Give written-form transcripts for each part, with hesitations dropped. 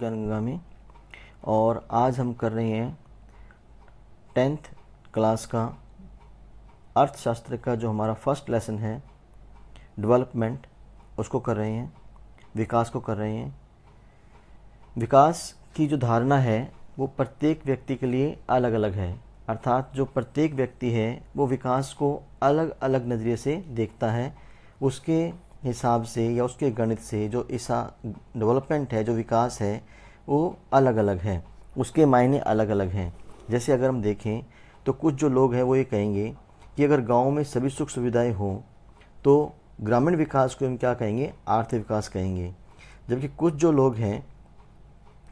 ज्ञानगंगा और आज हम कर रहे हैं 10th क्लास का अर्थशास्त्र का जो हमारा फर्स्ट लेसन है डेवलपमेंट, उसको कर रहे हैं, विकास को कर रहे हैं। विकास की जो धारणा है वो प्रत्येक व्यक्ति के लिए अलग अलग है, अर्थात जो प्रत्येक व्यक्ति है वो विकास को अलग अलग नज़रिए से देखता है। उसके हिसाब से या उसके गणित से जो ऐसा डेवलपमेंट है, जो विकास है, वो अलग अलग है, उसके मायने अलग अलग हैं। जैसे अगर हम देखें तो कुछ जो लोग हैं वो ये कहेंगे कि अगर गांव में सभी सुख सुविधाएं हों तो ग्रामीण विकास को हम क्या कहेंगे, आर्थिक विकास कहेंगे। जबकि कुछ जो लोग हैं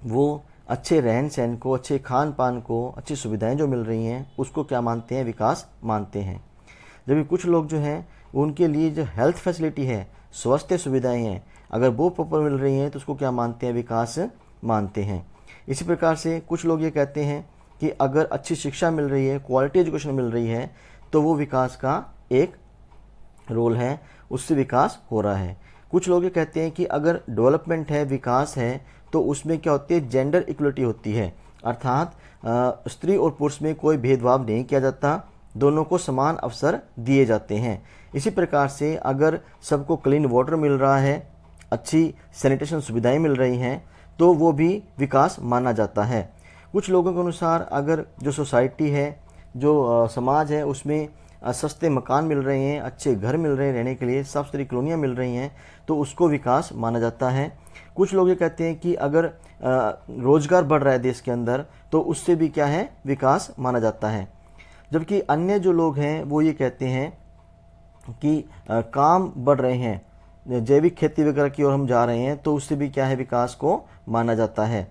वो अच्छे रहन सहन को, अच्छे खान पान को, अच्छी सुविधाएं जो मिल रही हैं उसको क्या मानते हैं, विकास मानते हैं। जबकि कुछ लोग जो हैं उनके लिए जो हेल्थ फैसिलिटी है, स्वास्थ्य सुविधाएं हैं, अगर वो प्रॉपर मिल रही हैं तो उसको क्या मानते हैं, विकास मानते हैं। इसी प्रकार से कुछ लोग ये कहते हैं कि अगर अच्छी शिक्षा मिल रही है, क्वालिटी एजुकेशन मिल रही है तो वो विकास का एक रोल है, उससे विकास हो रहा है। कुछ लोग ये कहते हैं कि अगर डेवलपमेंट है, विकास है, तो उसमें क्या होती है, जेंडर इक्वलिटी होती है, अर्थात स्त्री और पुरुष में कोई भेदभाव नहीं किया जाता, दोनों को समान अवसर दिए जाते हैं। इसी प्रकार से अगर सबको क्लीन वाटर मिल रहा है, अच्छी सैनिटेशन सुविधाएं मिल रही हैं, तो वो भी विकास माना जाता है। कुछ लोगों के अनुसार अगर जो सोसाइटी है, जो समाज है, उसमें सस्ते मकान मिल रहे हैं, अच्छे घर मिल रहे हैं रहने के लिए, साफ सुथरी कॉलोनियाँ मिल रही हैं, तो उसको विकास माना जाता है। कुछ लोग ये कहते हैं कि अगर रोजगार बढ़ रहा है देश के अंदर तो उससे भी क्या है, विकास माना जाता है। जबकि अन्य जो लोग हैं वो ये कहते हैं कि काम बढ़ रहे हैं, जैविक खेती वगैरह की ओर हम जा रहे हैं, तो उससे भी क्या है, विकास को माना जाता है।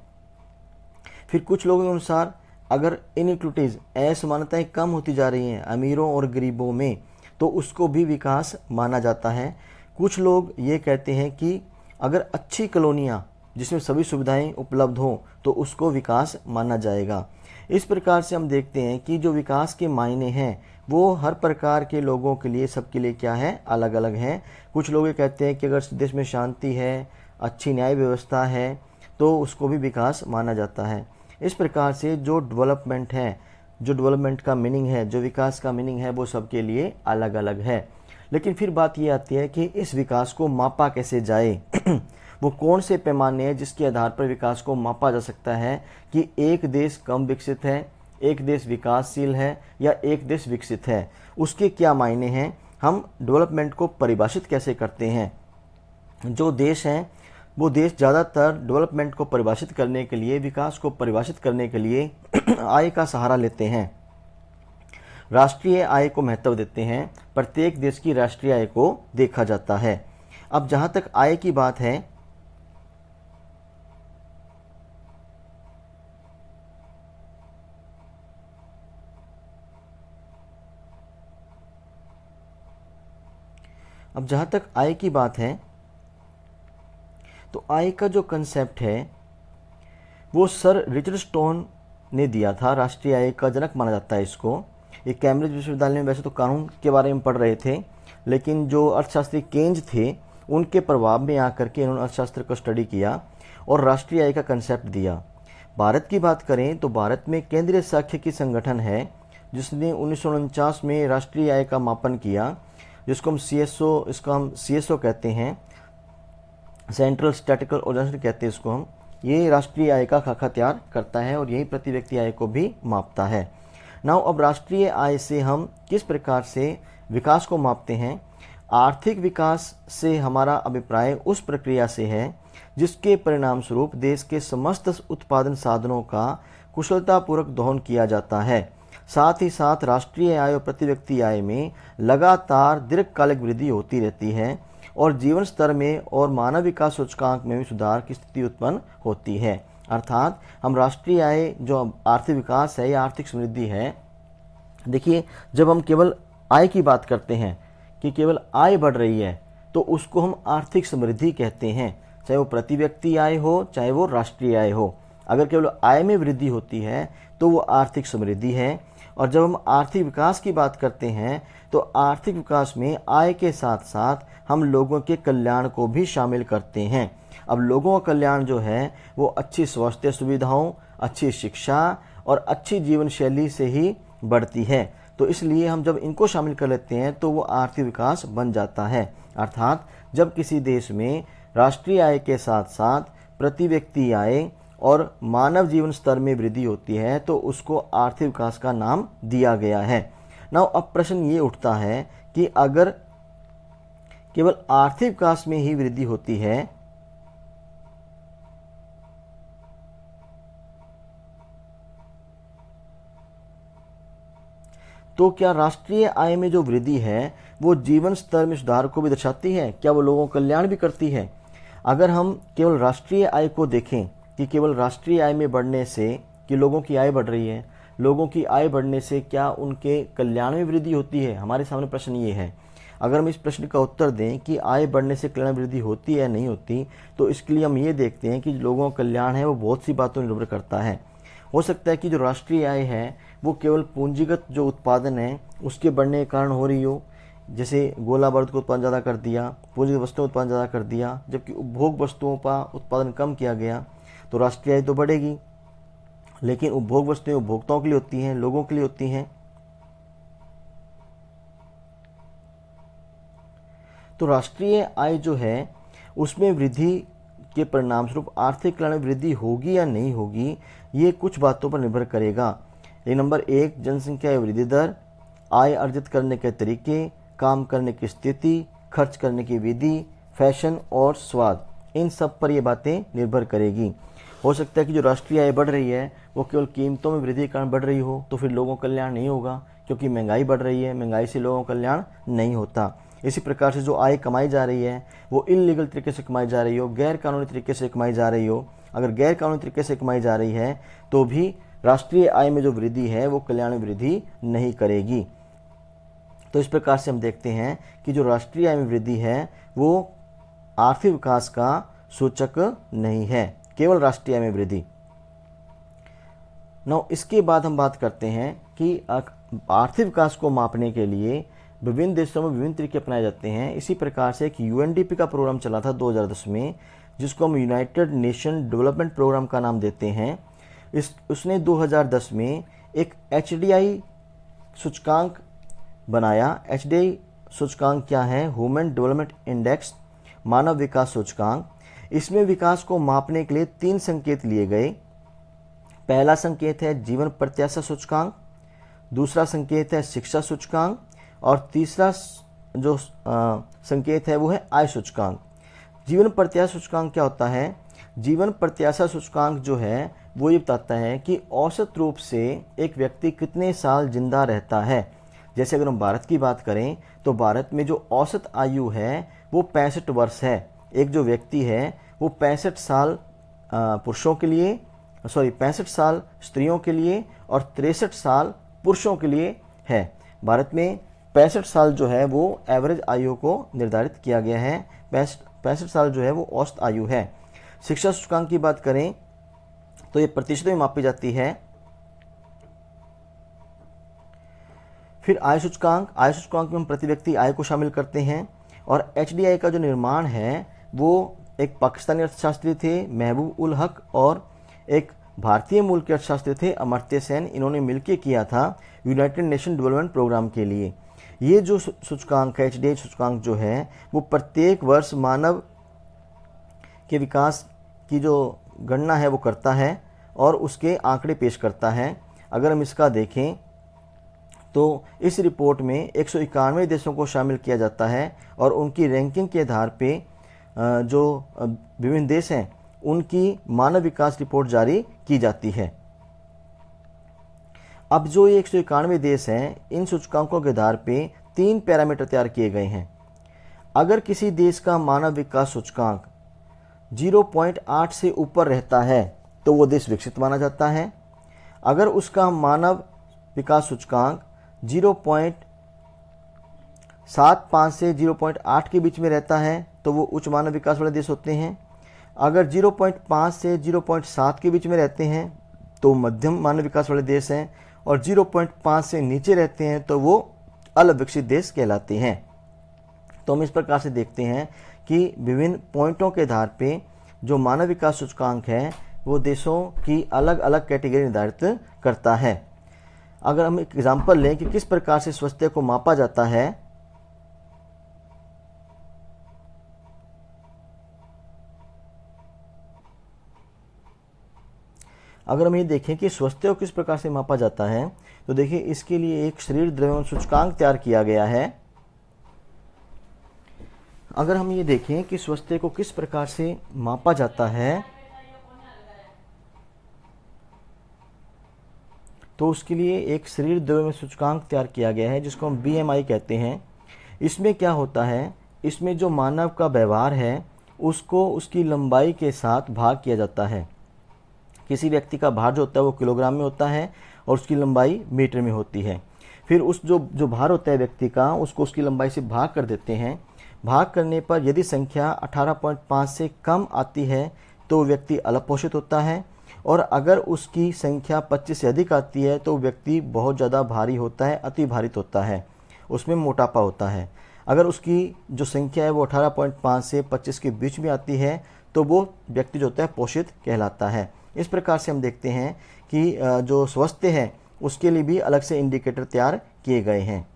फिर कुछ लोगों के अनुसार अगर इनइक्वलिटीज़, असमानताएं कम होती जा रही हैं अमीरों और गरीबों में, तो उसको भी विकास माना जाता है। कुछ लोग ये कहते हैं कि अगर अच्छी कॉलोनियाँ जिसमें सभी सुविधाएं उपलब्ध हों तो उसको विकास माना जाएगा। इस प्रकार से हम देखते हैं कि जो विकास के मायने हैं वो हर प्रकार के लोगों के लिए, सबके लिए क्या है, अलग अलग हैं। कुछ लोग ये कहते हैं कि अगर देश में शांति है, अच्छी न्याय व्यवस्था है, तो उसको भी विकास माना जाता है। इस प्रकार से जो डेवलपमेंट है, जो डेवलपमेंट का मीनिंग है, जो विकास का मीनिंग है, वो सबके लिए अलग अलग है। लेकिन फिर बात ये आती है कि इस विकास को मापा कैसे जाए वो कौन से पैमाने हैं जिसके आधार पर विकास को मापा जा सकता है कि एक देश कम विकसित है, एक देश विकासशील है या एक देश विकसित है, उसके क्या मायने हैं, हम डेवलपमेंट को परिभाषित कैसे करते हैं। जो देश हैं वो देश ज़्यादातर डेवलपमेंट को परिभाषित करने के लिए, विकास को परिभाषित करने के लिए आय का सहारा लेते हैं, राष्ट्रीय आय को महत्व देते हैं, प्रत्येक देश की राष्ट्रीय आय को देखा जाता है। अब जहाँ तक आय की बात है, तो आय का जो कंसेप्ट है वो सर रिचर्ड स्टोन ने दिया था, राष्ट्रीय आय का जनक माना जाता है इसको। ये कैम्ब्रिज विश्वविद्यालय में वैसे तो कानून के बारे में पढ़ रहे थे, लेकिन जो अर्थशास्त्री केन्ज थे उनके प्रभाव में आकर के इन्होंने अर्थशास्त्र को स्टडी किया और राष्ट्रीय आय का कंसेप्ट दिया। भारत की बात करें तो भारत में केंद्रीय सांख्यिकी संगठन है जिसने 1949 में राष्ट्रीय आय का मापन किया, जिसको हम CSO कहते हैं, सेंट्रल स्टैटिस्टिकल ऑर्गेनाइजेशन कहते हैं इसको हम। ये राष्ट्रीय आय का खाका तैयार करता है और यही प्रति व्यक्ति आय को भी मापता है। नाउ अब राष्ट्रीय आय से हम किस प्रकार से विकास को मापते हैं। आर्थिक विकास से हमारा अभिप्राय उस प्रक्रिया से है जिसके परिणाम स्वरूप देश के समस्त उत्पादन साधनों का कुशलतापूर्वक दोहन किया जाता है। साथ ही साथ राष्ट्रीय आय और प्रति व्यक्ति आय में लगातार दीर्घकालिक वृद्धि होती रहती है और जीवन स्तर में और मानव विकास सूचकांक में भी सुधार की स्थिति उत्पन्न होती है। अर्थात हम राष्ट्रीय आय जो आर्थिक विकास है या आर्थिक समृद्धि है, देखिए जब हम केवल आय की बात करते हैं कि केवल आय बढ़ रही है तो उसको हम आर्थिक समृद्धि कहते हैं, चाहे वो प्रति व्यक्ति आय हो चाहे वो राष्ट्रीय आय हो। अगर केवल आय में वृद्धि होती है तो वो आर्थिक समृद्धि है। और जब हम आर्थिक विकास की बात करते हैं तो आर्थिक विकास में आय के साथ साथ हम लोगों के कल्याण को भी शामिल करते हैं। अब लोगों का कल्याण जो है वो अच्छी स्वास्थ्य सुविधाओं, अच्छी शिक्षा और अच्छी जीवन शैली से ही बढ़ती है। तो इसलिए हम जब इनको शामिल कर लेते हैं तो वो आर्थिक विकास बन जाता है। अर्थात जब किसी देश में राष्ट्रीय आय के साथ साथ प्रति व्यक्ति आय और मानव जीवन स्तर में वृद्धि होती है तो उसको आर्थिक विकास का नाम दिया गया है। नाउ अब प्रश्न ये उठता है कि अगर केवल आर्थिक विकास में ही वृद्धि होती है तो क्या राष्ट्रीय आय में जो वृद्धि है वो जीवन स्तर में सुधार को भी दर्शाती है? क्या वो लोगों का कल्याण भी करती है? अगर हम केवल राष्ट्रीय आय को देखें कि केवल राष्ट्रीय आय में बढ़ने से कि लोगों की आय बढ़ रही है, लोगों की आय बढ़ने से क्या उनके कल्याण में वृद्धि होती है? हमारे सामने प्रश्न ये है। अगर हम इस प्रश्न का उत्तर दें कि आय बढ़ने से कल्याण वृद्धि होती है या नहीं होती, तो इसके लिए हम ये देखते हैं कि लोगों का कल्याण है वो बहुत सी बातों पर निर्भर करता है। हो सकता है कि जो राष्ट्रीय आय है वो केवल पूंजीगत जो उत्पादन है उसके बढ़ने के कारण हो रही हो, जैसे गोला बारूद का उत्पादन ज़्यादा कर दिया, पूंजीगत वस्तुओं का उत्पादन ज़्यादा कर दिया, जबकि उपभोग वस्तुओं का उत्पादन कम किया गया तो राष्ट्रीय आय तो बढ़ेगी। लेकिन उपभोग वस्तुएं उपभोक्ताओं के लिए होती हैं, लोगों के लिए होती हैं। तो राष्ट्रीय आय जो है उसमें वृद्धि के परिणाम स्वरूप आर्थिक कल्याण में वृद्धि होगी या नहीं होगी, ये कुछ बातों पर निर्भर करेगा। ये नंबर 1 जनसंख्या वृद्धि दर, आय अर्जित करने के तरीके, काम करने की स्थिति, खर्च करने की विधि, फैशन और स्वाद, इन सब पर ये बातें निर्भर करेगी। हो सकता है कि जो राष्ट्रीय आय बढ़ रही है वो केवल कीमतों में वृद्धि के कारण बढ़ रही हो तो फिर लोगों का कल्याण नहीं होगा, क्योंकि महंगाई बढ़ रही है, महंगाई से लोगों का कल्याण नहीं होता। इसी प्रकार से जो आय कमाई जा रही है वो इल्लीगल तरीके से कमाई जा रही हो, गैर कानूनी तरीके से कमाई जा रही हो, अगर गैर कानूनी तरीके से कमाई जा रही है तो भी राष्ट्रीय आय में जो वृद्धि है वो कल्याण में वृद्धि नहीं करेगी। तो इस प्रकार से हम देखते हैं कि जो राष्ट्रीय आय में वृद्धि है वो आर्थिक विकास का सूचक नहीं है, केवल राष्ट्रीय आय में वृद्धि। नौ इसके बाद हम बात करते हैं कि आर्थिक विकास को मापने के लिए विभिन्न देशों में विभिन्न तरीके अपनाए जाते हैं। इसी प्रकार से एक यूएनडीपी का प्रोग्राम चला था 2010 में, जिसको हम यूनाइटेड नेशन डेवलपमेंट प्रोग्राम का नाम देते हैं। उसने 2010 में एक एचडीआई सूचकांक बनाया। एचडीआई सूचकांक क्या है? ह्यूमन डेवलपमेंट इंडेक्स, मानव विकास सूचकांक। इसमें विकास को मापने के लिए 3 संकेत लिए गए। पहला संकेत है जीवन प्रत्याशा सूचकांक, दूसरा संकेत है शिक्षा सूचकांक और तीसरा जो संकेत है वो है आय सूचकांक। जीवन प्रत्याशा सूचकांक क्या होता है? जीवन प्रत्याशा सूचकांक जो है वो ये बताता है कि औसत रूप से एक व्यक्ति कितने साल जिंदा रहता है। जैसे अगर हम भारत की बात करें तो भारत में जो औसत आयु है वो 65 वर्ष है। एक जो व्यक्ति है वो 65 साल पुरुषों के लिए 65 साल स्त्रियों के लिए और 63 साल पुरुषों के लिए है। भारत में 65 साल जो है वो एवरेज आयु को निर्धारित किया गया है। 65 साल जो है वो औसत आयु है। शिक्षा सूचकांक की बात करें तो ये प्रतिशतों में मापी जाती है। फिर आय सूचकांक में हम प्रति व्यक्ति आय को शामिल करते हैं। और एचडीआई का जो निर्माण है वो एक पाकिस्तानी अर्थशास्त्री थे महबूब उल हक और एक भारतीय मूल के अर्थशास्त्री थे अमर्त्य सेन। इन्होंने मिलकर किया था यूनाइटेड नेशन डेवलपमेंट प्रोग्राम के लिए। ये जो सूचकांक है एचडीआई सूचकांक जो है वो प्रत्येक वर्ष मानव के विकास की जो गणना है वो करता है और उसके आंकड़े पेश करता है। अगर हम इसका देखें तो इस रिपोर्ट में 191 देशों को शामिल किया जाता है और उनकी रैंकिंग के आधार पे जो विभिन्न देश हैं उनकी मानव विकास रिपोर्ट जारी की जाती है। अब जो ये 191 देश हैं इन सूचकांकों के आधार पे 3 पैरामीटर तैयार किए गए हैं। अगर किसी देश का मानव विकास सूचकांक 0.8 से ऊपर रहता है तो वो देश विकसित माना जाता है। अगर उसका मानव विकास सूचकांक 0.75 से 0.8 के बीच में रहता है तो वो उच्च मानव विकास वाले देश होते हैं। अगर 0.5 से 0.7 के बीच में रहते हैं तो मध्यम मानव विकास वाले देश हैं, और 0.5 से नीचे रहते हैं तो वो अल्पविकसित देश कहलाते हैं। तो हम इस प्रकार से देखते हैं कि विभिन्न पॉइंटों के आधार पे जो मानव विकास सूचकांक है वो देशों की अलग अलग कैटेगरी निर्धारित करता है। अगर हम एक एग्जाम्पल लें कि किस प्रकार से स्वास्थ्य को मापा जाता है, अगर हम ये देखें कि स्वास्थ्य को किस प्रकार से मापा जाता है, तो देखिए इसके लिए एक शरीर द्रव्यमान सूचकांक तैयार किया गया है। अगर हम ये देखें कि स्वास्थ्य को किस प्रकार से मापा जाता है, तो उसके लिए एक शरीर द्रव्यमान सूचकांक तैयार किया गया है जिसको हम BMI कहते हैं। इसमें क्या होता है, इसमें जो मानव का व्यवहार है उसको उसकी लंबाई के साथ भाग किया जाता है। किसी व्यक्ति का भार जो होता है वो किलोग्राम में होता है और उसकी लंबाई मीटर में होती है। फिर उस जो भार होता है व्यक्ति का, उसको उसकी लंबाई से भाग कर देते हैं। भाग करने पर यदि संख्या 18.5 से कम आती है तो व्यक्ति अल्पपोषित होता है, और अगर उसकी संख्या 25 से अधिक आती है तो व्यक्ति बहुत ज़्यादा भारी होता है, अति भारित होता है, उसमें मोटापा होता है। अगर उसकी जो संख्या है वो 18.5 से 25 के बीच में आती है तो वो व्यक्ति जो होता है पोषित कहलाता है। इस प्रकार से हम देखते हैं कि जो स्वास्थ्य है उसके लिए भी अलग से इंडिकेटर तैयार किए गए हैं।